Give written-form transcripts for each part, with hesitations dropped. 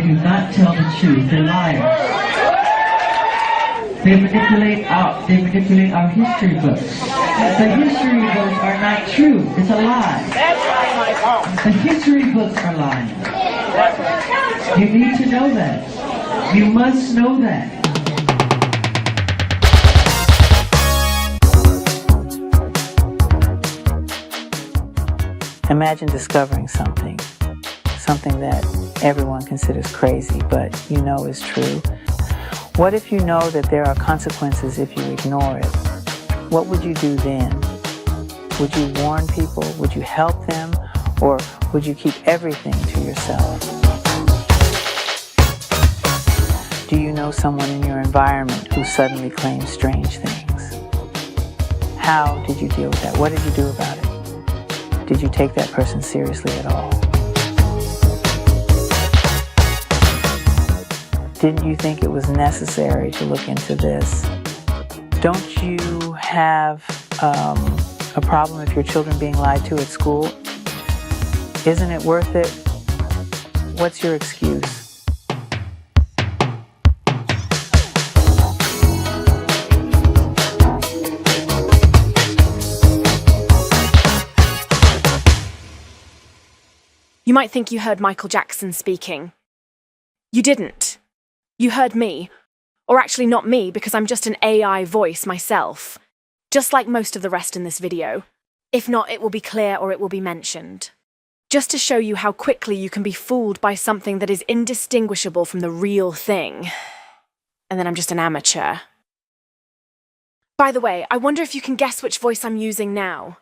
do not tell the truth. They're liars. They manipulate our history books. The history books are not true. It's a lie. That's right, Michael. The history books are lying. You need to know that. You must know that. Imagine discovering something that everyone considers crazy, but you know is true. What if you know that there are consequences if you ignore it? What would you do then? Would you warn people? Would you help them? Or would you keep everything to yourself? Do you know someone in your environment who suddenly claims strange things? How did you deal with that? What did you do about it? Did you take that person seriously at all? Didn't you think it was necessary to look into this? Don't you have a problem if your children being lied to at school? Isn't it worth it? What's your excuse? You might think you heard Michael Jackson speaking. You didn't. You heard me. Or actually not me, because I'm just an AI voice myself. Just like most of the rest in this video. If not, it will be clear or it will be mentioned. Just to show you how quickly you can be fooled by something that is indistinguishable from the real thing. And then I'm just an amateur. By the way, I wonder if you can guess which voice I'm using now.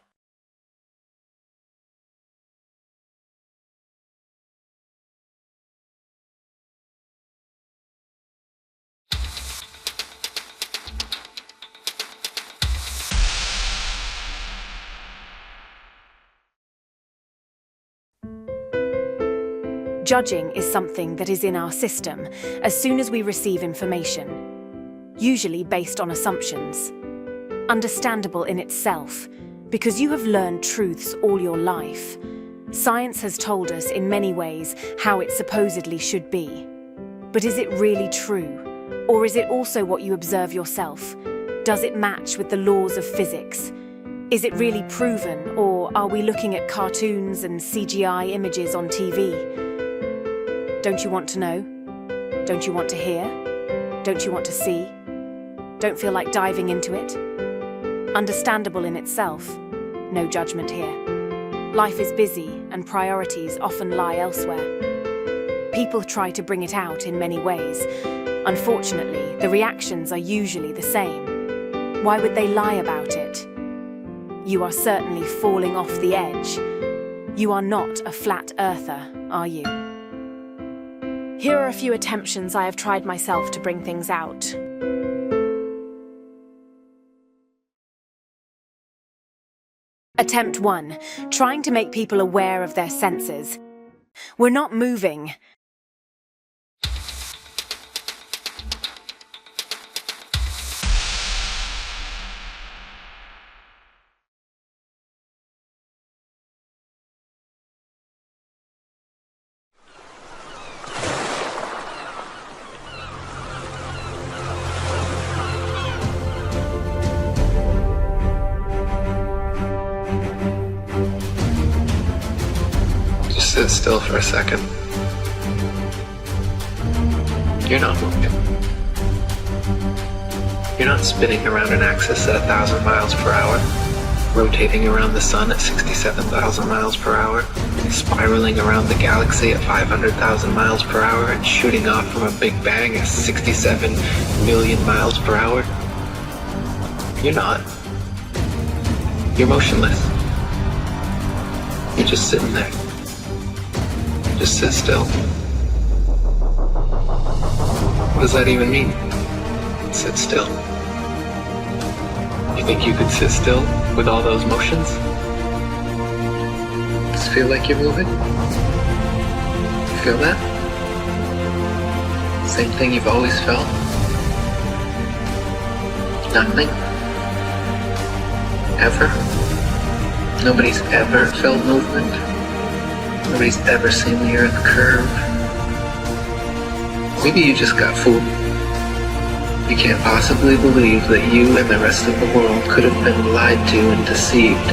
Judging is something that is in our system as soon as we receive information, usually based on assumptions. Understandable in itself, because you have learned truths all your life. Science has told us in many ways how it supposedly should be. But is it really true? Or is it also what you observe yourself? Does it match with the laws of physics? Is it really proven, or are we looking at cartoons and CGI images on TV? Don't you want to know? Don't you want to hear? Don't you want to see? Don't feel like diving into it? Understandable in itself. No judgment here. Life is busy and priorities often lie elsewhere. People try to bring it out in many ways. Unfortunately, the reactions are usually the same. Why would they lie about it? You are certainly falling off the edge. You are not a flat earther, are you? Here are a few attemptions I have tried myself to bring things out. Attempt 1. Trying to make people aware of their senses. We're not moving. Sit still for a second. You're not moving. You're not spinning around an axis at 1,000 miles per hour, rotating around the sun at 67,000 miles per hour, spiraling around the galaxy at 500,000 miles per hour, and shooting off from a big bang at 67 million miles per hour. You're not. You're motionless. You're just sitting there. Just sit still. What does that even mean? Sit still. You think you could sit still with all those motions? Does it feel like you're moving? You feel that? Same thing you've always felt? Nothing? Ever? Nobody's ever felt movement? Nobody's ever seen the earth curve? Maybe you just got fooled. You can't possibly believe that you and the rest of the world could have been lied to and deceived.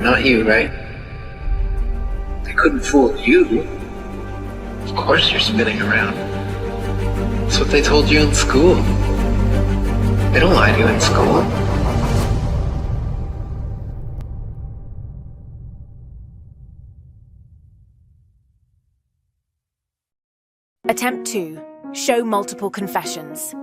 Not you, right? They couldn't fool you. Of course you're spinning around. That's what they told you in school. They don't lie to you in school. Attempt 2. Show multiple confessions.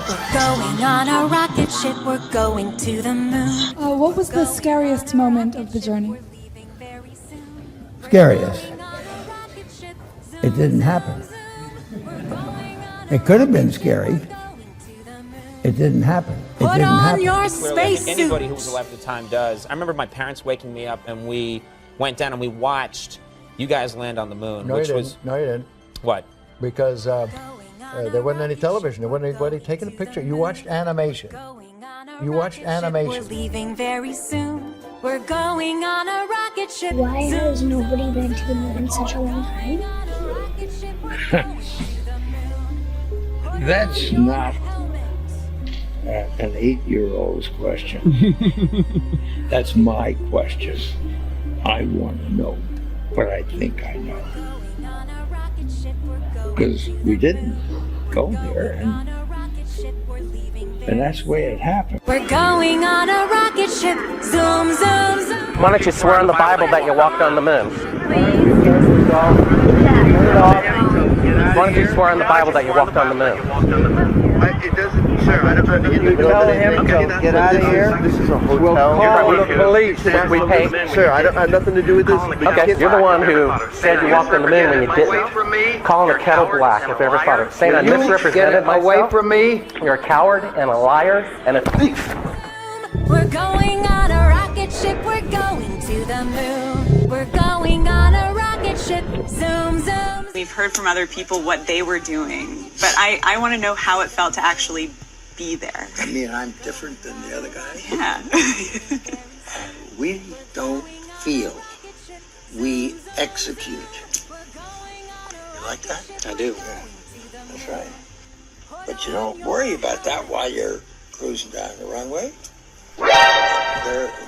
We're going on a rocket ship, we're going to the moon. What was the scariest moment of the journey? Scariest. It didn't happen. It could have been scary. It didn't happen. It Put didn't on happen. your Clearly, I think spacesuit. anybody who was alive at the time does. I remember my parents waking me up and we went down and we watched you guys land on the moon, No, which you was didn't. No, you didn't. what? Because there wasn't any television. There wasn't anybody taking a picture. You watched animation. You watched animation. We're leaving very soon. We're going on a rocket ship. Why has nobody been to the moon in such a long time? That's not an 8-year-old's question. That's my question. I want to know, but I think I know. Because we didn't go there, and that's the way it happened. We're going on a rocket ship. Zoom, zoom, zoom. Why don't you swear on the Bible that you walked on the moon? Why don't you swear on the Bible that you walked on the moon? It doesn't, sir. I don't have to Tell him to get out of here. This is a hotel. We'll call You're the police. We pay. Sir, I don't have nothing to do with this. Okay, you're the one who said you walked on the moon when you didn't. Calling a kettle black if I ever thought of saying I misrepresented myself. Away from me. You're a coward and a liar and a thief. We're going on a rocket ship. We're going to the moon. We're going on a rocket ship. Zoom, zoom. We've heard from other people what they were doing, but I want to know how it felt to actually be there. I mean, I'm different than the other guys. Yeah. We don't feel. We execute. You like that? I do. Yeah, that's right. But you don't worry about that while you're cruising down the runway.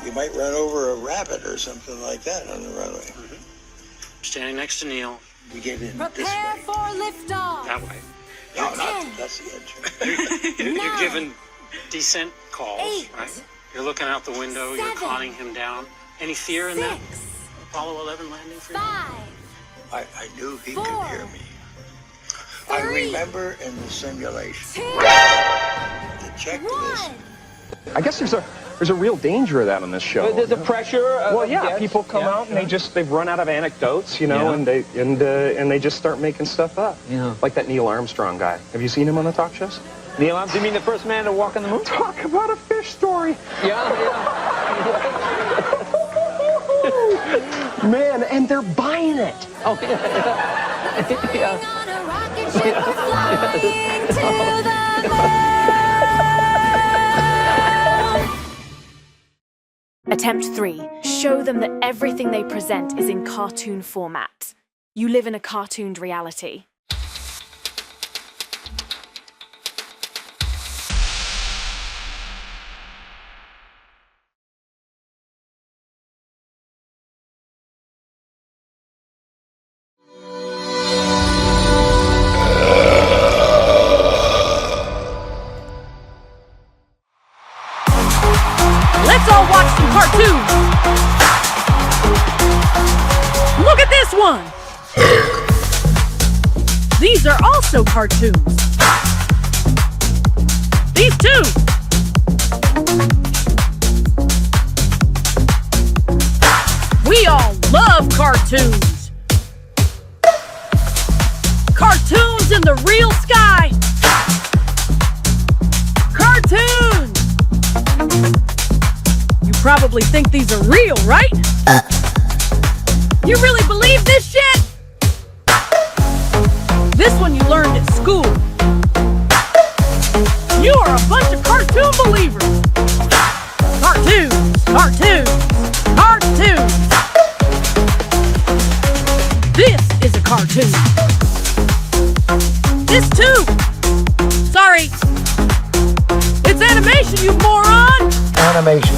You might run over a rabbit or something like that on the runway. Standing next to Neil. We get in this Prepare way. for liftoff. That way. No, that's the engine. You're given decent calls, 8, right? You're looking out the window, you're 7, conning him down. Any fear in that 6, Apollo 11 landing for you? 5, I knew he 4, could hear me. I 3, remember in the simulation. 2, To check this. 1. I guess there's a real danger of that on this show. The pressure. Well, yeah, people come out and they've run out of anecdotes, you know, and they just start making stuff up. Yeah. Like that Neil Armstrong guy. Have you seen him on the talk shows? Neil Armstrong, you mean the first man to walk on the moon? Talk about a fish story. Yeah. Man, and they're buying it. Oh, yeah. Yeah. On a rocket ship, flying to the moon. Attempt 3. Show them that everything they present is in cartoon format. You live in a cartooned reality. Let's all watch some cartoons. Look at this one. These are also cartoons. These two. We all love cartoons. Cartoons in the real sky. Cartoons. You probably think these are real, right? You really believe this shit? This one you learned at school. You are a bunch of cartoon believers. Cartoons, cartoons, cartoons. This is a cartoon. This too. Sorry. It's animation, you moron! Animation.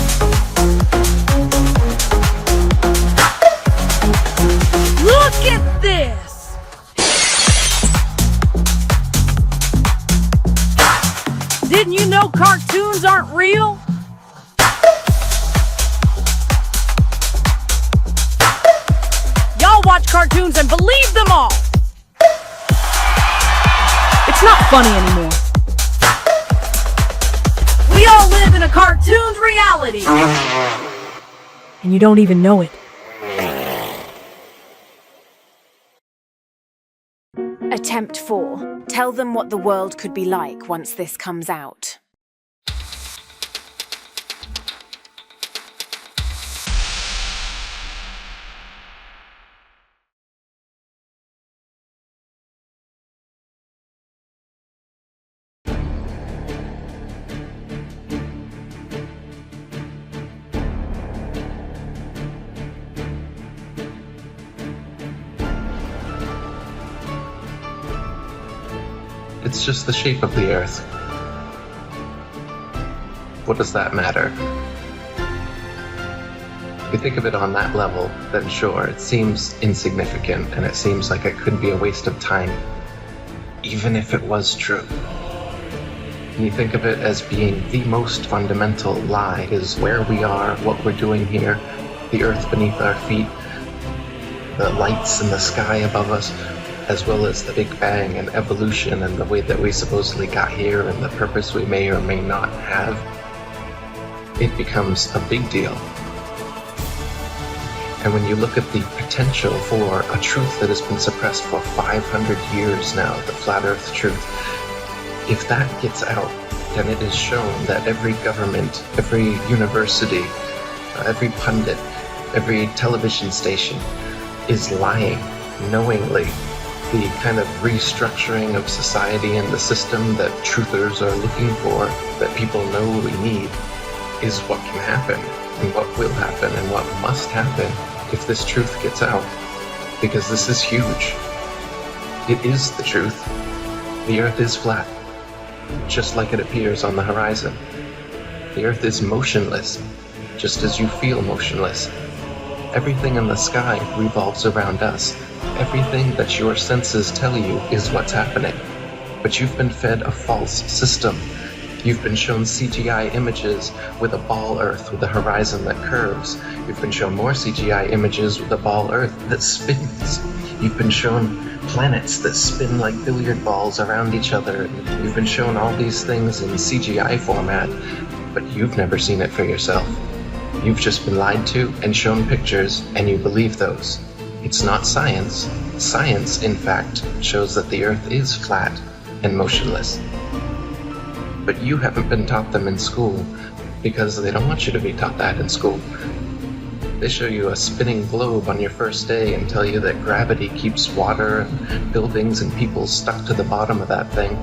Look at this! Didn't you know cartoons aren't real? Y'all watch cartoons and believe them all! It's not funny anymore. We all live in a cartoon's reality! And you don't even know it. Attempt 4. Tell them what the world could be like once this comes out. It's just the shape of the Earth. What does that matter? If you think of it on that level, then sure, it seems insignificant and it seems like it could be a waste of time, even if it was true. And you think of it as being the most fundamental lie is where we are, what we're doing here, the Earth beneath our feet, the lights in the sky above us, as well as the Big Bang and evolution and the way that we supposedly got here and the purpose we may or may not have, it becomes a big deal. And when you look at the potential for a truth that has been suppressed for 500 years now, the flat Earth truth, if that gets out, then it is shown that every government, every university, every pundit, every television station is lying knowingly. The kind of restructuring of society and the system that truthers are looking for, that people know we need, is what can happen, and what will happen, and what must happen if this truth gets out. Because this is huge. It is the truth. The Earth is flat, just like it appears on the horizon. The Earth is motionless, just as you feel motionless. Everything in the sky revolves around us. Everything that your senses tell you is what's happening. But you've been fed a false system. You've been shown CGI images with a ball Earth with a horizon that curves. You've been shown more CGI images with a ball Earth that spins. You've been shown planets that spin like billiard balls around each other. You've been shown all these things in CGI format, but you've never seen it for yourself. You've just been lied to and shown pictures, and you believe those. It's not science. Science, in fact, shows that the Earth is flat and motionless. But you haven't been taught them in school because they don't want you to be taught that in school. They show you a spinning globe on your first day and tell you that gravity keeps water and buildings and people stuck to the bottom of that thing.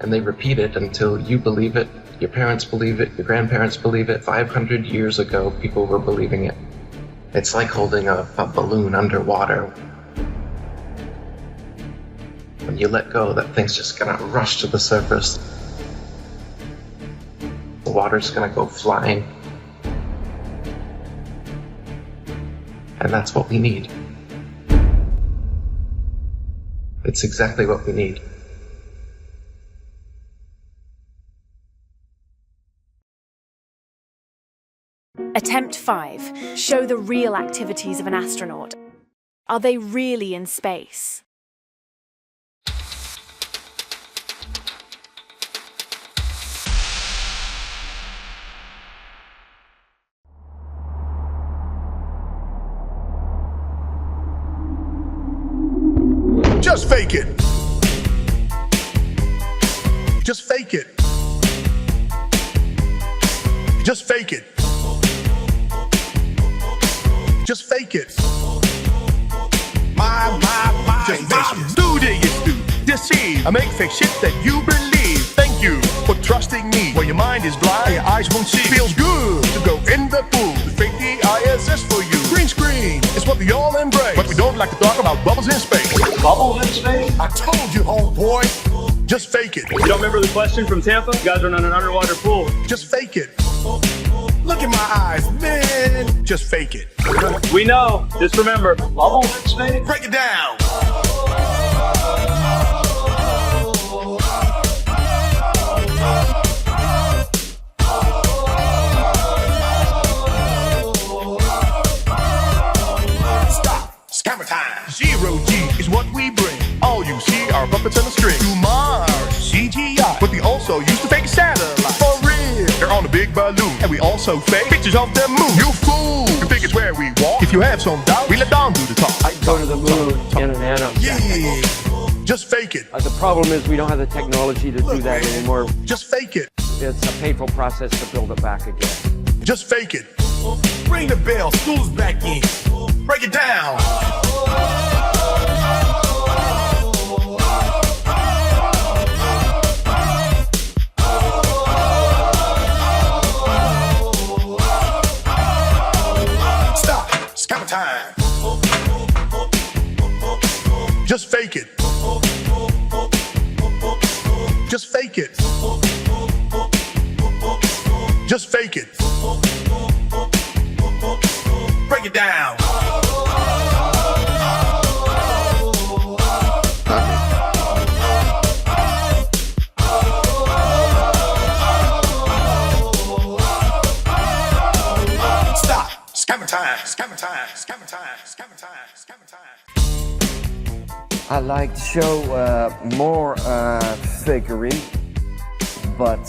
And they repeat it until you believe it, your parents believe it, your grandparents believe it. 500 years ago, people were believing it. It's like holding a balloon underwater. When you let go, that thing's just gonna rush to the surface. The water's gonna go flying. And that's what we need. It's exactly what we need. Attempt 5. Show the real activities of an astronaut. Are they really in space? Just fake it. Just fake it. Just fake it. Just fake it. My. Just make it. Do deceive. I make fake shit that you believe. Thank you for trusting me. When your mind is blind and your eyes won't see. Feels good to go in the pool. Fake the ISS for you. Green screen is what we all embrace. But we don't like to talk about bubbles in space. Bubbles in space? I told you, homeboy. Just fake it. You don't remember the question from Tampa? You guys are in an underwater pool. Just fake it. Look in my eyes, man. Just fake it. We know. Just remember. Bubbles in space? Break it down. Scammer time. Zero G is what we bring. All you see are puppets on a string. To Mars, CGI. But we also used to fake satellites. For real. They're on a big balloon. And we also fake pictures of the moon. You fool. You think it's where we walk. If you have some doubt, we let Don do the talk. I go to the moon in a nano. Yeah. Just fake it. The problem is we don't have the technology to do that anymore. Just fake it. It's a painful process to build it back again. Just fake it. Ring the bell. School's back in. Break it down. Stop. Scammer time. Just fake it. Just fake it. Just fake it. Break it down. Stop. Scammer time. Scammer time. Scammer time. Scammer time. Scammer time. I like to show more fakery, but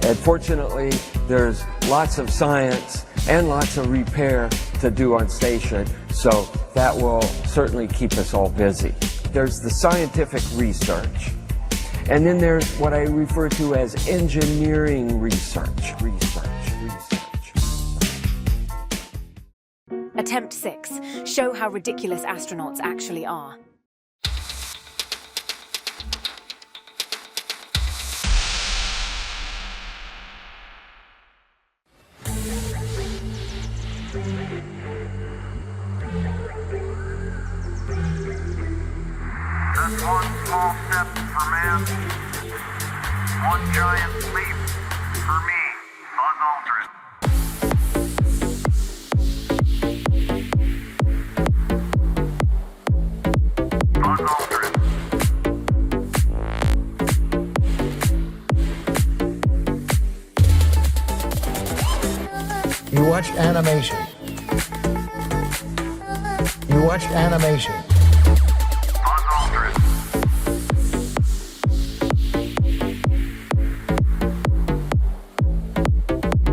unfortunately there's lots of science and lots of repair to do on station, so that will certainly keep us all busy. There's the scientific research, and then there's what I refer to as engineering research. Attempt 6. Show how ridiculous astronauts actually are. That's one small step for man, one giant leap for me, Buzz Aldrin. Buzz Aldrin. You watched animation. You watched animation.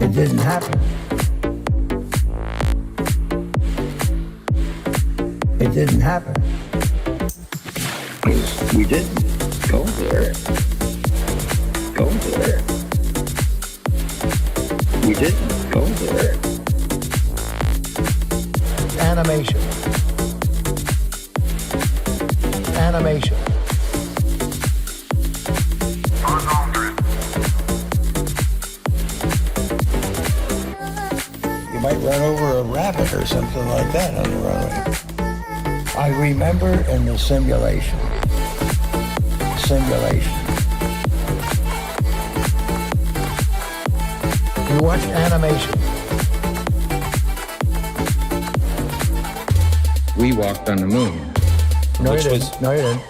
It didn't happen. It didn't happen. We didn't go there. Go there. We didn't go there. Animation. Animation. You might run over a rabbit or something like that on the runway. I remember in the simulation. You watch animation. We walked on the moon. No, you didn't. No, you didn't.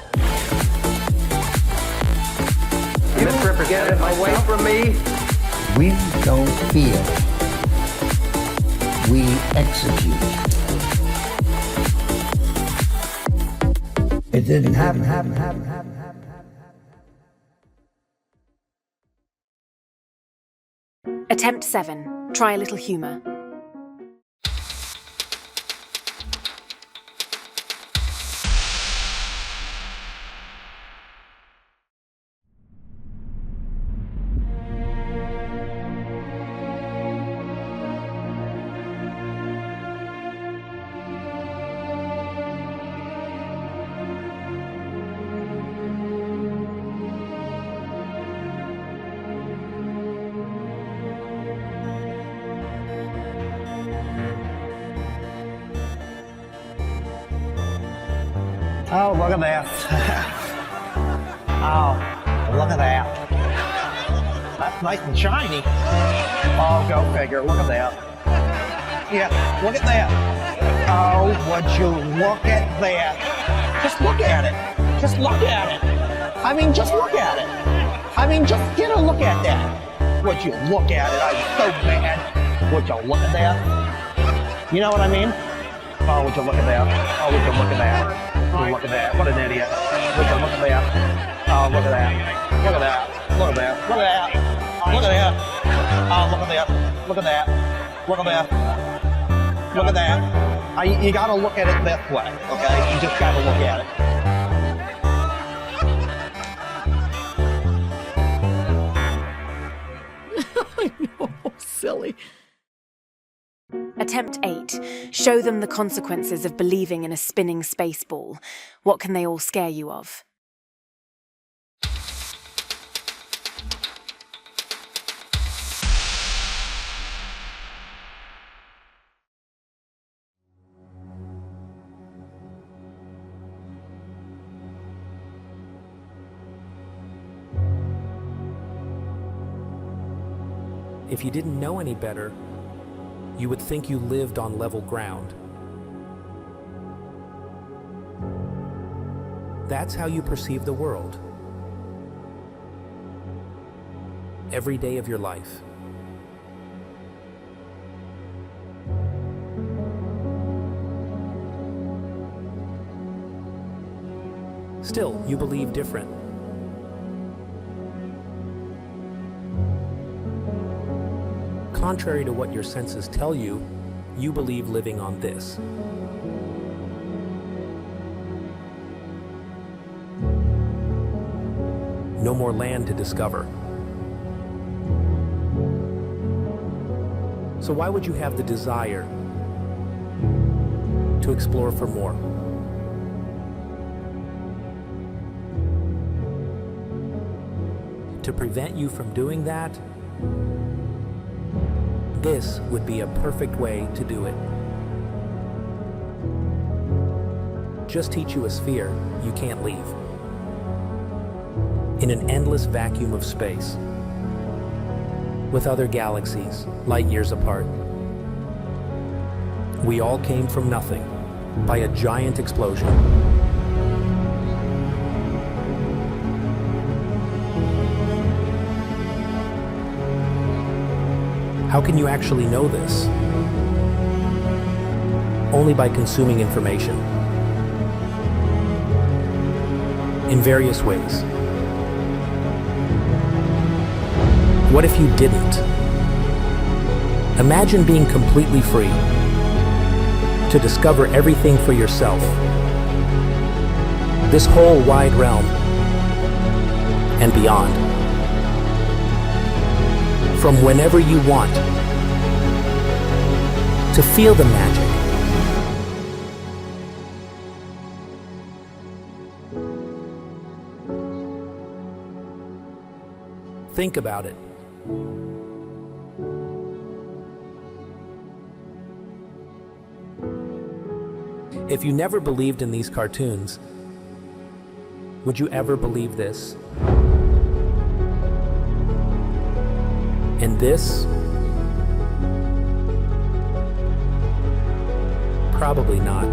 Get away from me. We don't feel. We execute. It didn't happen. Attempt 7. Try a little humor. Oh, look at that. Oh, look at that. That's nice and shiny. Oh, go figure. Look at that. Yeah, look at that. Oh, would you look at that? Just look at it. Just look at it. I mean, just look at it. I mean, just get a look at that. Would you look at it? I'm so mad. Would you look at that? You know what I mean? Oh, would you look at that? Oh, would you look at that? Oh, look at that. What an idiot. Would you look at that? Oh, look at that. Look at that. Look at that. Look at that. Look at that. Oh, look at that. Look at that. Look at that. Look at that. You gotta look at it this way, okay? You just gotta look at it. I know, silly. Attempt 8. Show them the consequences of believing in a spinning space ball. What can they all scare you of? If you didn't know any better, you would think you lived on level ground. That's how you perceive the world. Every day of your life. Still, you believe different. Contrary to what your senses tell you, you believe living on this. No more land to discover. So why would you have the desire to explore for more? To prevent you from doing that, this would be a perfect way to do it. Just teach you a sphere you can't leave. In an endless vacuum of space, with other galaxies light years apart. We all came from nothing by a giant explosion. How can you actually know this? Only by consuming information. In various ways. What if you didn't? Imagine being completely free to discover everything for yourself. This whole wide realm and beyond. From whenever you want, to feel the magic. Think about it. If you never believed in these cartoons, would you ever believe this? And this? Probably not.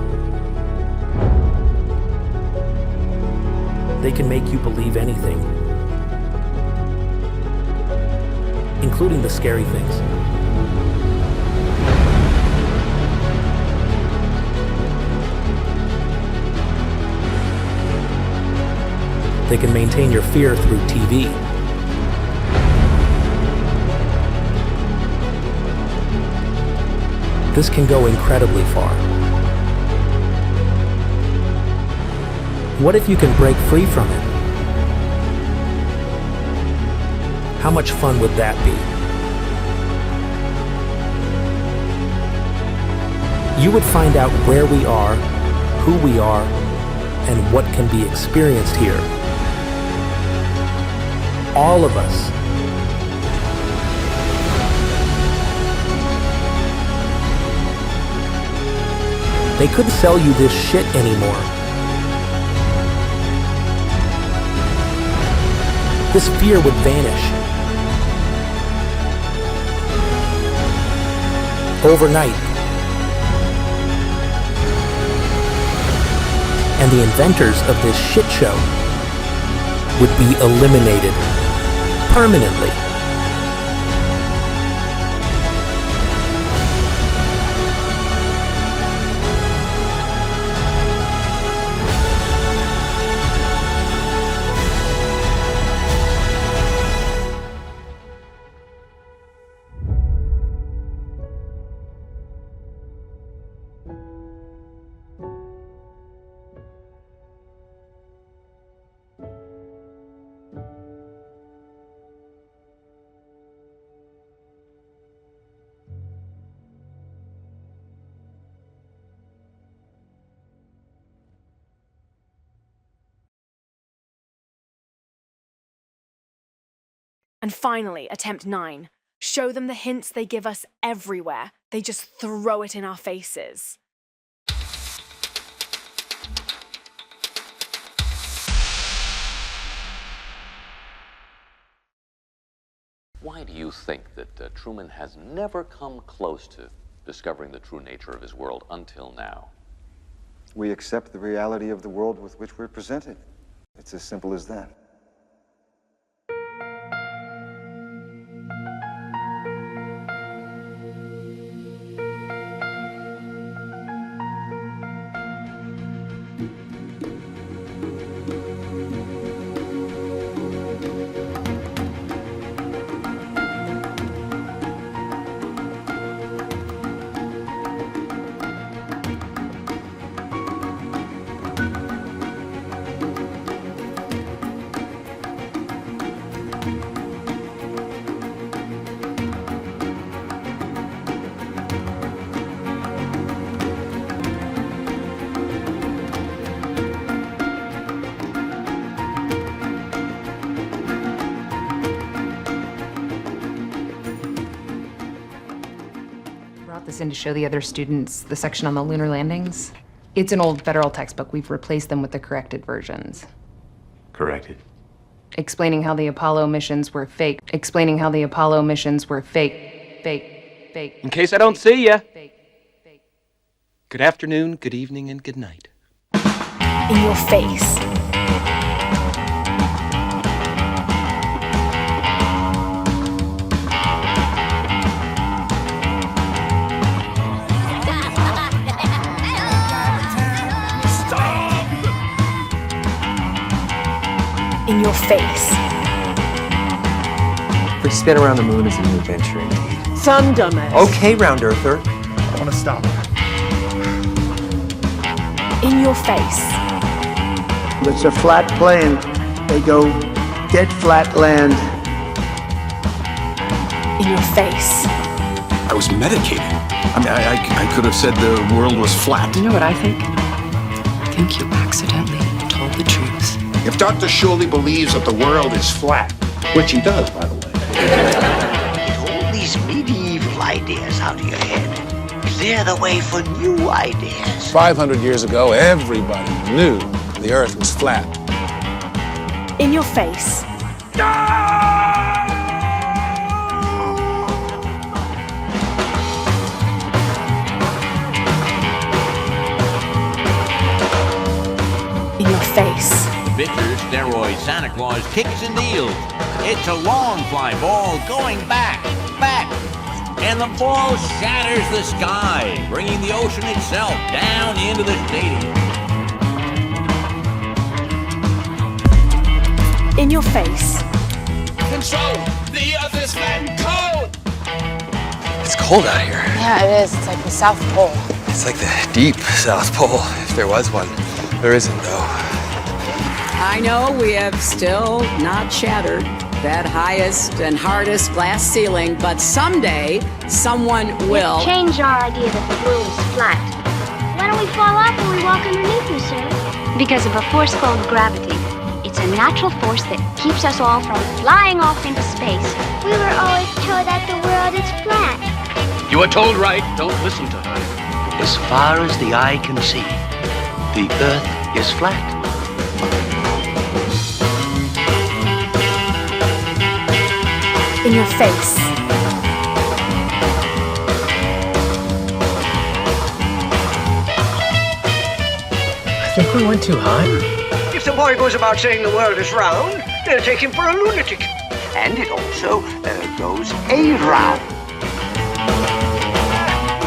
They can make you believe anything, including the scary things. They can maintain your fear through TV. This can go incredibly far. What if you can break free from it? How much fun would that be? You would find out where we are, who we are, and what can be experienced here. All of us. They couldn't sell you this shit anymore. this fear would vanish. Overnight. And the inventors of this shit show would be eliminated permanently. And finally, attempt 9. Show them the hints they give us everywhere. They just throw it in our faces. Why do you think that Truman has never come close to discovering the true nature of his world until now? We accept the reality of the world with which we're presented. It's as simple as that. This in to show the other students the section on the lunar landings. It's an old federal textbook. We've replaced them with the corrected versions. Corrected? Explaining how the Apollo missions were fake. Explaining how the Apollo missions were fake. Fake. In case I don't see ya. Good afternoon, good evening, and good night. In your face. In your face. Free spin around the moon is a new adventure indeed. Some dumbass. Okay, round earther. I want to stop. In your face. It's a flat plane. They go dead flat land. In your face. I was medicated. I mean, I could have said the world was flat. You know what I think? I think you accidentally told the truth. If Dr. Shirley believes that the world is flat, which he does, by the way. Get all these medieval ideas out of your head. Clear the way for new ideas. 500 years ago, everybody knew the earth was flat. In your face. In your face. Bitter steroid Santa Claus kicks and deals. It's a long fly ball going back. And the ball shatters the sky, bringing the ocean itself down into the stadium. In your face. Control! The earth is flat and cold! It's cold out here. Yeah, it is. It's like the South Pole. It's like the deep South Pole, if there was one. There isn't, though. I know we have still not shattered that highest and hardest glass ceiling, but someday someone will. We've changed our idea that the world is flat. Why don't we fall off when we walk underneath you, sir? Because of a force called gravity. It's a natural force that keeps us all from flying off into space. We were always told that the world is flat. You were told right. Don't listen to her. As far as the eye can see, the earth is flat. in your face. I think we went too high. If the boy goes about saying the world is round, they'll take him for a lunatic. And it also goes around.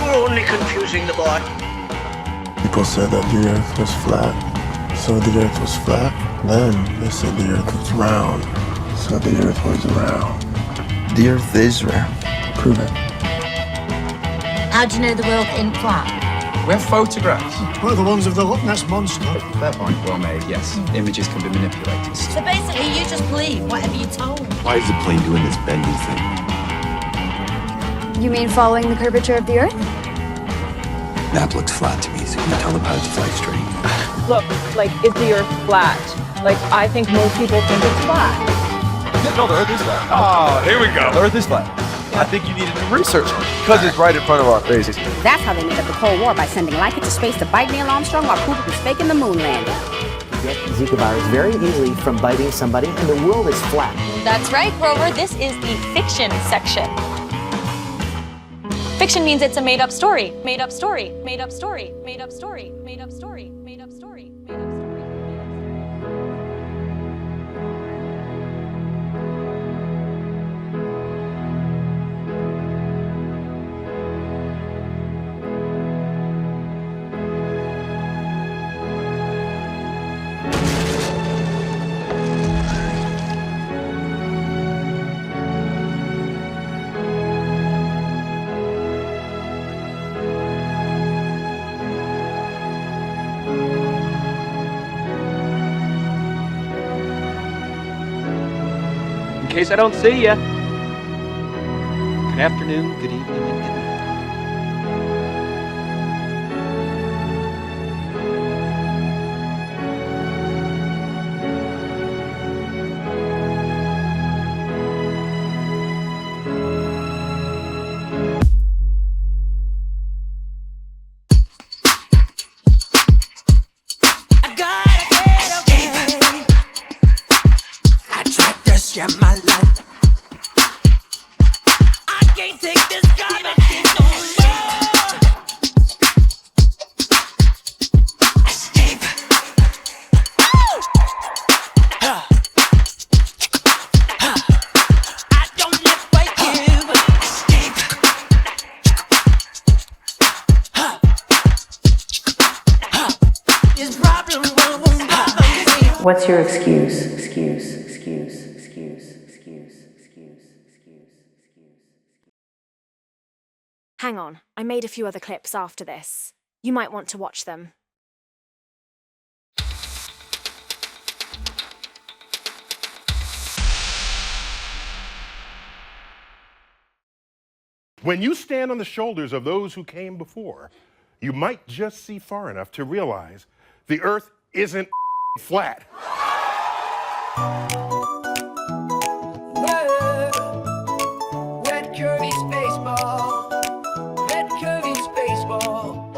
We're only confusing the boy. People said that the earth was flat, so the earth was flat. Then they said the earth was round, so the earth was round. The Earth is round. Prove it. How'd you know the world ain't flat? We have photographs. Well, the ones of the Loch Ness Monster. Fair point, well made, yes. Images can be manipulated. So basically, you just believe whatever you're told. Why is the plane doing this bendy thing? You mean following the curvature of the Earth? That looks flat to me, so can you tell the pilot to fly straight? Look, like, is the Earth flat? Like, I think most people think it's flat. No, the Earth is flat. Oh, here we go. The Earth is flat. I think you need to do research because it's right in front of our faces. That's how they made up the Cold War, by sending Leica to space to bite Neil Armstrong while Kubrick was faking the moon landing. Get Zika virus very easily from biting somebody, and the world is flat. That's right, Grover. This is the fiction section. Fiction means it's a made-up story. Made-up story. Made-up story. Made-up story. Made-up story. Made-up story. Made-up story. In case I don't see ya. Good afternoon, good evening, and good night. Yeah, my life. I can't take this garbage no more. Escape. I don't live by you. Escape. This problem won't bother me. What's your excuse? Hang on, I made a few other clips after this. You might want to watch them. When you stand on the shoulders of those who came before, you might just see far enough to realize the Earth isn't flat. Red Kirby's baseball. Red Kirby's baseball.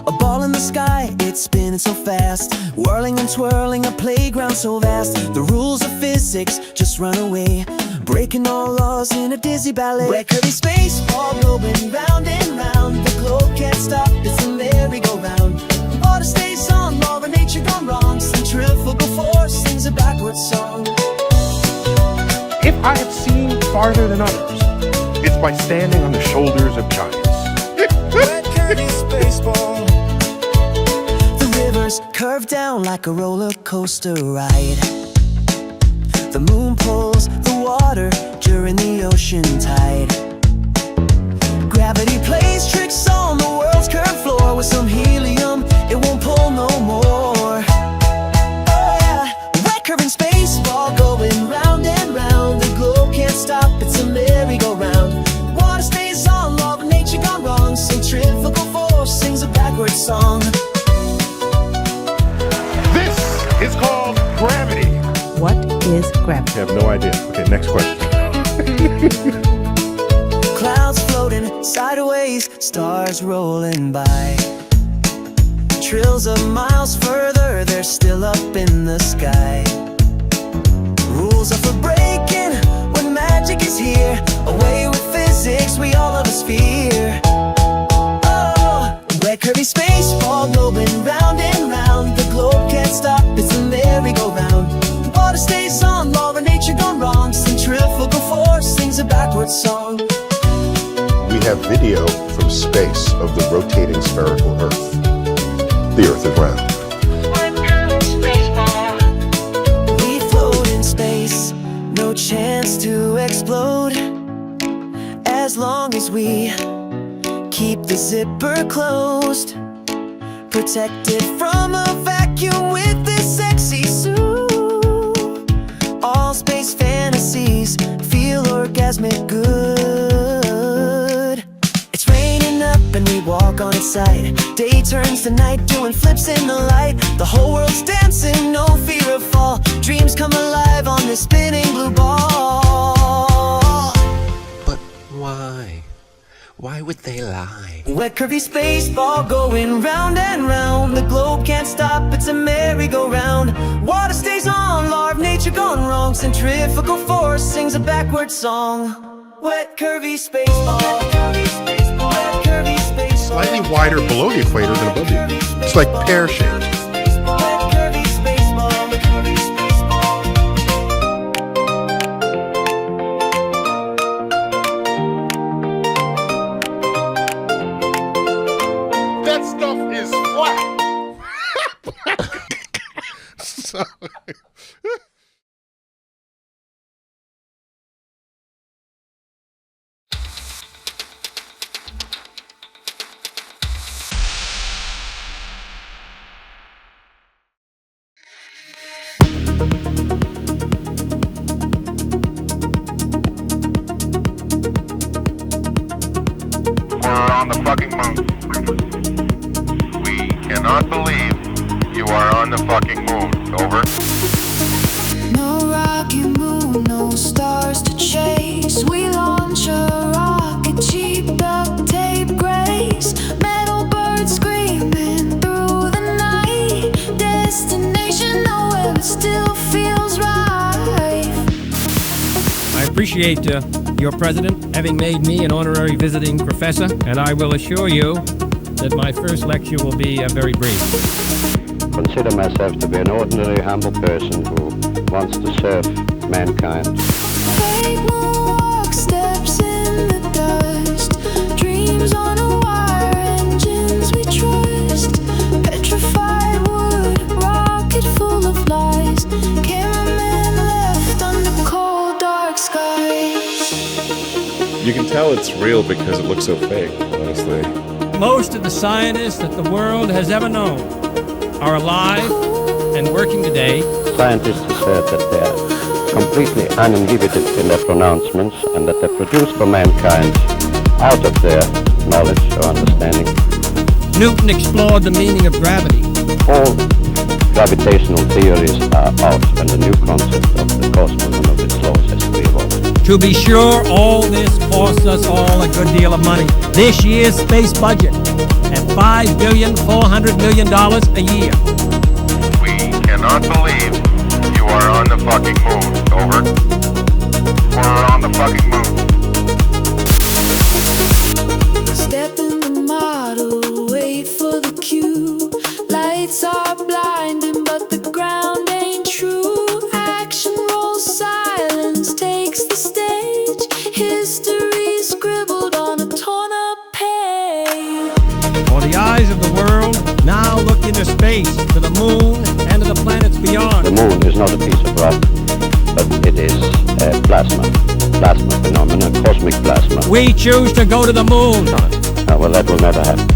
A ball in the sky, it's spinning so fast, whirling and twirling, a playground so vast. The rules of physics just run away, breaking all laws in a dizzy ballet. Red Kirby's baseball going round and round. The globe can't stop, it's a merry-go-round. Water stays on, law of nature gone wrong. Centrifugal force sings a backwards song. If I have seen farther than others, it's by standing on the shoulders of giants. Red Kirby's baseball. The rivers curve down like a roller coaster ride. The moon pulls the water during the ocean tide. Gravity plays tricks on the world's curved floor. With some helium, it won't pull no more. Oh yeah, red curve in space ball going round and round. The globe can't stop, it's a merry-go-round. Water stays on, law of nature gone wrong. Centrifugal force sings a backwards song. This is called gravity. What is gravity? I have no idea. Okay, next question. Clouds floating sideways, stars rolling by. Trillions of miles further, they're still up in the sky. Rules are for breaking when backward song. We have video from space of the rotating spherical Earth. The Earth is round. We float in space, no chance to explode. As long as we keep the zipper closed, protected from a vacuum with this sexy suit. All space fantasies feel orgasmic good. It's raining up and we walk on its side. Day turns to night, doing flips in the light. The whole world's dancing, no fear of fall. Dreams come alive on this spinning blue ball. But why? Why would they lie? Wet curvy space ball going round and round. The globe can't stop, it's a merry-go-round. Water stays on, law of nature gone wrong. Centrifugal force sings a backward song. Wet curvy space ball, wet curvy space ball. Slightly wider below the equator than above it. It's like pear-shaped. Wet curvy space ball, curvy space ball. That stuff is flat. So, We're on the fucking moon. We cannot believe you are on the fucking moon. Over. No rocket moon, no stars to chase. We launch a rocket, cheap duct tape grace. Metal birds screaming through the night. Destination nowhere, but still feels right. I appreciate your president having made me an honorary visiting professor, and I will assure you that my first lecture will be very brief. Consider myself to be an ordinary, humble person who wants to serve mankind. Fake moonwalk, steps in the dust. Dreams on a wire, engines we trust. Petrified wood, rocket full of lies. Cameraman left under cold, dark skies. You can tell it's real because it looks so fake, honestly. Most of the scientists that the world has ever known are alive and working today. Scientists assert that they are completely uninhibited in their pronouncements and that they produce for mankind out of their knowledge or understanding. Newton explored the meaning of gravity. All gravitational theories are out, and the new concept of the cosmos and of its laws has to be evolved. To be sure, all this costs us all a good deal of money. This year's space budget at $5.4 billion a year. We cannot believe you are on the fucking moon. Over. We're on the fucking moon. Step in the model, wait for the cue. Lights are blinding, but the ground ain't true. Action rolls, silence takes the stage. History scribbled on a torn up page. For the eyes of the world now look into space, to the moon and to the planets beyond. The moon is not a piece of rock, but it is a plasma phenomena, cosmic plasma. We choose to go to the moon. Well, that will never happen.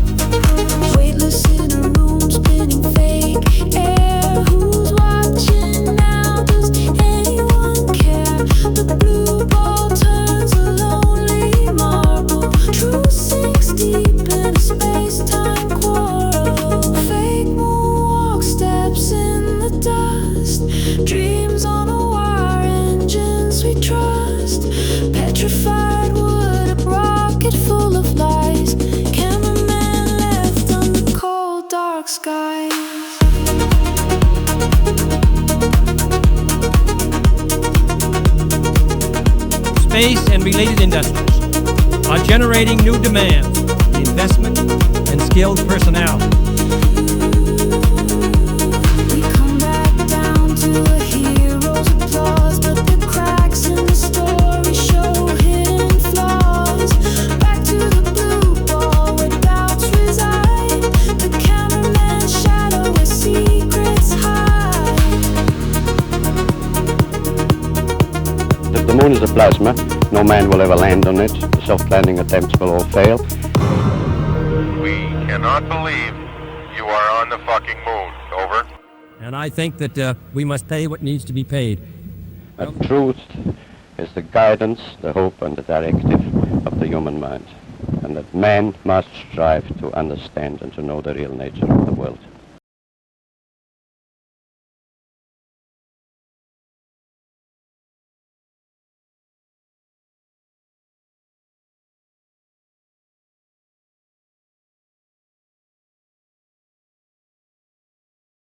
Weightless in a room, spinning fake air. Who's watching now? Does anyone care? The blue ball turns a lonely marble. Truth sinks deep in a space-time quarrel. Fake moonwalk, steps in the dust. Dreams on a wire, engines we trust. Petrified wood, a rocket full of lies. Cameraman left under cold, dark skies. Space and related industries are generating new demands, investment, and skilled personnel. We come back down to a hero's applause, but the cracks in the story show hidden is a plasma. No man will ever land on it. The soft landing attempts will all fail. We cannot believe you are on the fucking moon. Over. And I think that we must pay what needs to be paid. But truth is the guidance, the hope, and the directive of the human mind. And that man must strive to understand and to know the real nature of the world.